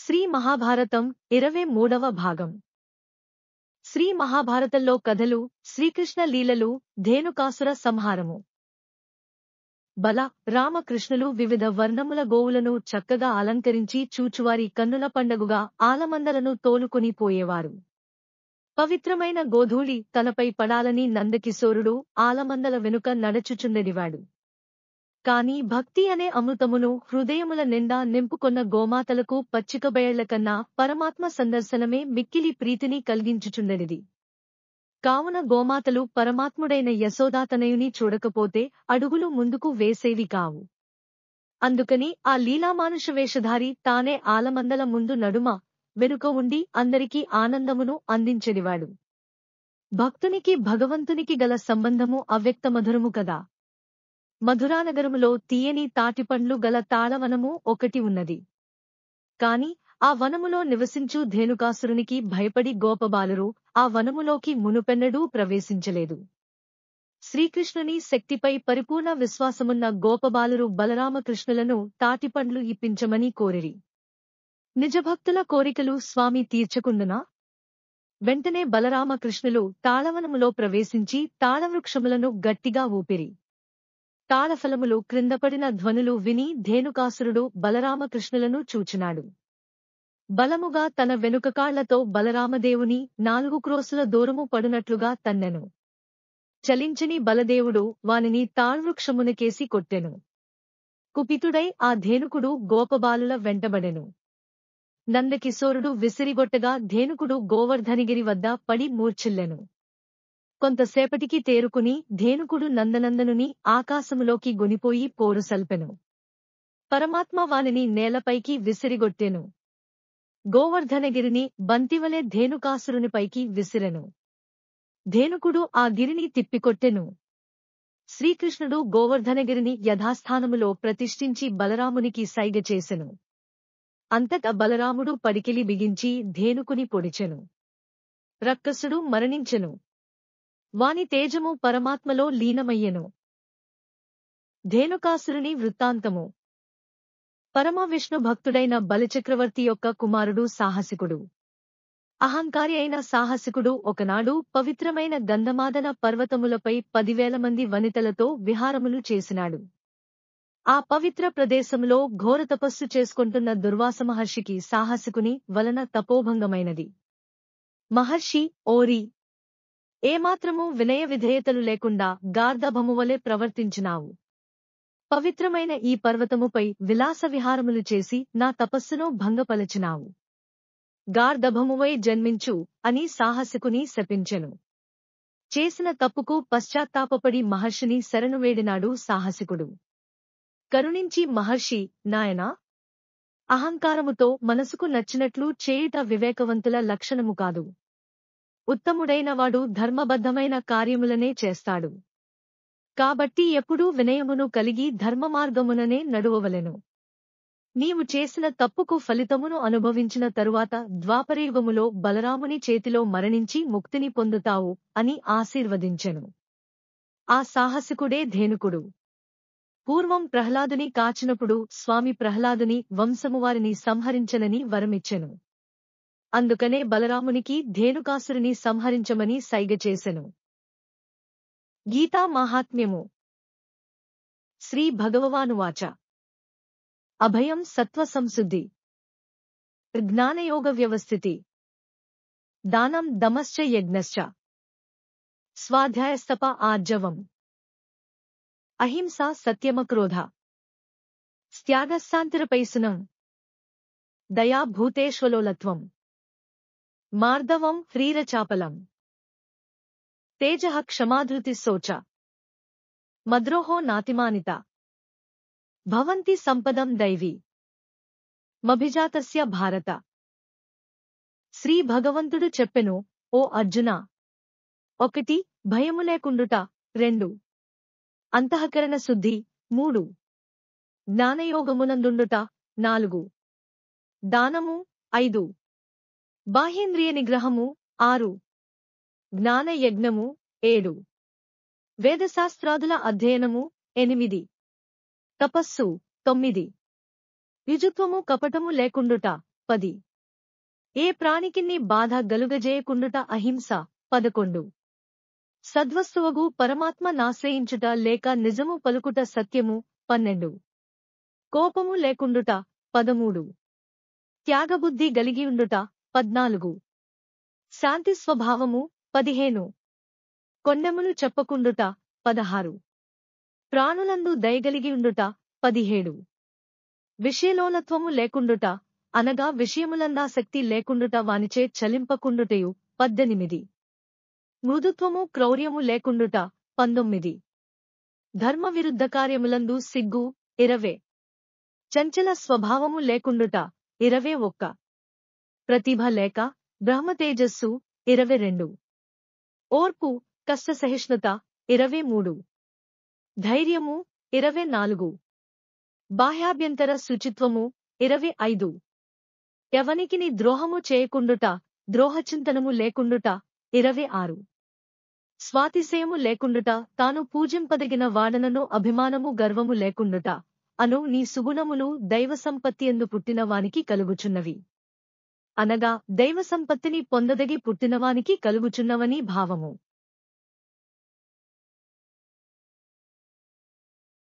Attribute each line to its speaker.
Speaker 1: శ్రీ మహాభారతం 23వ భాగం. శ్రీ మహాభారతంలో కథలు, శ్రీకృష్ణ లీలలు, ధేనుకాసుర సంహారము. బల, రామకృష్ణులు వివిధ వర్ణముల గోవులను చక్కగా అలంకరించి చూచువారి కన్నుల పండగుగా ఆలమందలను తోలుకొని పోయేవారు. పవిత్రమైన గోధూళి తనపై పడాలని నందకిశోరుడు ఆలమందల వెనుక నడచుచుండెడివాడు. కాని భక్తి అనే అమృతమును హృదయముల నిండా నింపుకొన్న గోమాతలకు పచ్చికబయళ్లకన్నా పరమాత్మ సందర్శనమే మిక్కిలి ప్రీతిని కలిగించుచుండెడిది. కావున గోమాతలు పరమాత్ముడైన యశోదాతనయుని చూడకపోతే అడుగులు ముందుకు వేసేవి కావు. అందుకని ఆ లీలామానుష వేషధారి తానే ఆలమందల ముందు నడుమ వెనుక ఉండి అందరికీ ఆనందమును అందించెడివాడు. భక్తునికి భగవంతునికి గల సంబంధము అవ్యక్తమధురము కదా. మధురానగరములో తీయని తాటిపండ్లు గల తాళవనము ఒకటి ఉన్నది. కాని ఆ వనములో నివసించు ధేనుకాసురునికి భయపడి గోపబాలురు ఆ వనములోకి మునుపెన్నడూ ప్రవేశించలేదు. శ్రీకృష్ణుని శక్తిపై పరిపూర్ణ విశ్వాసమున్న గోపబాలురు బలరామకృష్ణులను తాటిపండ్లు ఇప్పించమని కోరిరి. నిజభక్తుల కోరికలు స్వామి తీర్చకుండునా? వెంటనే బలరామకృష్ణులు తాళవనములో ప్రవేశించి తాళవృక్షములను గట్టిగా ఊపిరి. తాళఫలములు క్రిందపడిన ధ్వనులు విని ధేనుకాసురుడు బలరామకృష్ణులను చూచినాడు. బలముగా తన వెనుకకాళ్లతో బలరామదేవుని 4 క్రోసుల దూరము పడునట్లుగా తన్నెను. చలించని బలదేవుడు వానిని తాళ్వృక్షమునకేసి కొట్టెను. కుపితుడై ఆ ధేనుకుడు గోపబాలుల వెంటబడెను. నందకిశోరుడు విసిరిగొట్టగా ధేనుకుడు గోవర్ధనగిరి వద్ద పడి మూర్ఛిల్లెను. కొంతసేపటికి తేరుకుని ధేనుకుడు నందనందనుని ఆకాశములోకి గొనిపోయి పోరుసల్పెను. పరమాత్మ వానిని నేలపైకి విసిరిగొట్టెను. గోవర్ధనగిరిని బంతివలె ధేనుకాసురునిపైకి విసిరెను. ధేనుకుడు ఆ గిరిని తిప్పికొట్టెను. శ్రీకృష్ణుడు గోవర్ధనగిరిని యథాస్థానములో ప్రతిష్ఠించి బలరామునికి సైగ చేసెను. అంతటా బలరాముడు పడికిలి బిగించి ధేనుకుని పొడిచెను. రక్కసుడు మరణించెను. వాని తేజము పరమాత్మలో లీనమయ్యెను. ధేనుకాసురుని వృత్తాంతము. పరమ విష్ణు భక్తుడైన బలిచక్రవర్తి యొక్క కుమారుడు సాహసికుడు. అహంకారి అయిన సాహసికుడు ఒకనాడు పవిత్రమైన గంధమాదన పర్వతములపై 10,000 మంది వనితలతో విహారములు చేసినాడు. ఆ పవిత్ర ప్రదేశములో ఘోర తపస్సు చేసుకొంటున్న దుర్వాస మహర్షికి సాహసికుని వలన తపోభంగమైనది. మహర్షి, ఓరి! ఏమాత్రము వినయ విధేయతలు లేకుండా గార్ధభమువలె ప్రవర్తించినావు. పవిత్రమైన ఈ పర్వతముపై విలాస విహారములు చేసి నా తపస్సును భంగపలచినావు. గార్ధభమువై జన్మించు అని సాహసికుని శపించెను. చేసిన తప్పుకు పశ్చాత్తాపపడి మహర్షిని శరణు వేడినాడు సాహసికుడు. కరుణించి మహర్షి, నాయనా! అహంకారముతో మనసుకు నచ్చినట్లు చేయుట వివేకవంతుల లక్షణము కాదు. ఉత్తముడైనవాడు ధర్మబద్ధమైన కార్యములనే చేస్తాడు. కాబట్టి ఎప్పుడూ వినయమును కలిగి ధర్మమార్గముననే నడువవలెను. నీవు చేసిన తప్పుకు ఫలితమును అనుభవించిన తరువాత ద్వాపరయుగములో బలరాముని చేతిలో మరణించి ముక్తిని పొందుతావు అని ఆశీర్వదించెను. ఆ సాహసికుడే ధేనుకుడు. పూర్వం ప్రహ్లాదుని కాచినప్పుడు స్వామి ప్రహ్లాదుని వంశమువారిని సంహరించనని వరమిచ్చెను. అందుకనే బలరామునికి ధేనుకాసురుని సంహరించమని సైగ చేసెను. గీతా మాహాత్మ్యము. శ్రీ భగవానువాచ. అభయం సత్వ సంశుద్ధి, జ్ఞానయోగ వ్యవస్థితి, దానం దమశ్చ యజ్ఞశ్చ, స్వాధ్యాయస్తప ఆర్జవం, అహింసా సత్యమక్రోధ, త్యాగస్సాంతిరపైసునం, దయా భూతేష్వలోలత్వం, మార్దవం హ్రీరచాపలం, తేజః క్షమాధృతి శోచ, మద్రోహో నాతిమానిత, భవంతి సంపదం దైవీ మభిజాతస్య భారత. శ్రీ భగవంతుడు చెప్పెను, ఓ అర్జునా! 1 భయము లేకుండుట, 2 అంతఃకరణ శుద్ధి, 3 జ్ఞానయోగమునందుండుట, 4 దానము, 5 బాహ్యేంద్రియ నిగ్రహము, 6 జ్ఞాన యజ్ఞము, 7 వేదశాస్త్రాదుల అధ్యయనము, 8 తపస్సు, 9 యుజుత్వము కపటము లేకుండుట, 10. ఏ ప్రాణికిన్ని బాధ గలుగజేయకుండుట అహింస 11. సద్వస్తువగు పరమాత్మ నాశ్రయించుట లేక నిజము పలుకుట సత్యము 12. కోపము లేకుండుట 13. త్యాగబుద్ధి గలిగియుండుట 14. శాంతి స్వభావము 15. కొండెములు చెప్పకుండుట 16. ప్రాణులందు దయగలిగియుండుట 17. విషయలోలత్వము లేకుండుట అనగా విషయములందాసక్తి లేకుండుట వానిచే చలింపకుండుటయు 18. మృదుత్వము క్రౌర్యము లేకుండుట 19. ధర్మ విరుద్ధ కార్యములందు సిగ్గు 20. చంచల స్వభావము లేకుండుట 21. ప్రతిభ లేక బ్రహ్మతేజస్సు 22. ఓర్పు కష్టసహిష్ణుత 23. ధైర్యము 24. బాహ్యాభ్యంతర శుచిత్వము 25. ఎవనికిని ద్రోహము చేయకుండుట ద్రోహచింతనము లేకుండుట 26. స్వాతిశయము లేకుండుట తాను పూజింపదగిన వాడనను అభిమానము గర్వము లేకుండుట అను నీ సుగుణములు దైవ సంపత్తియందు పుట్టిన వానికి కలుగుచున్నవి. అనగా దైవ సంపత్తిని పొందదగి పుట్టినవానికి కలుగుచున్నవని భావము.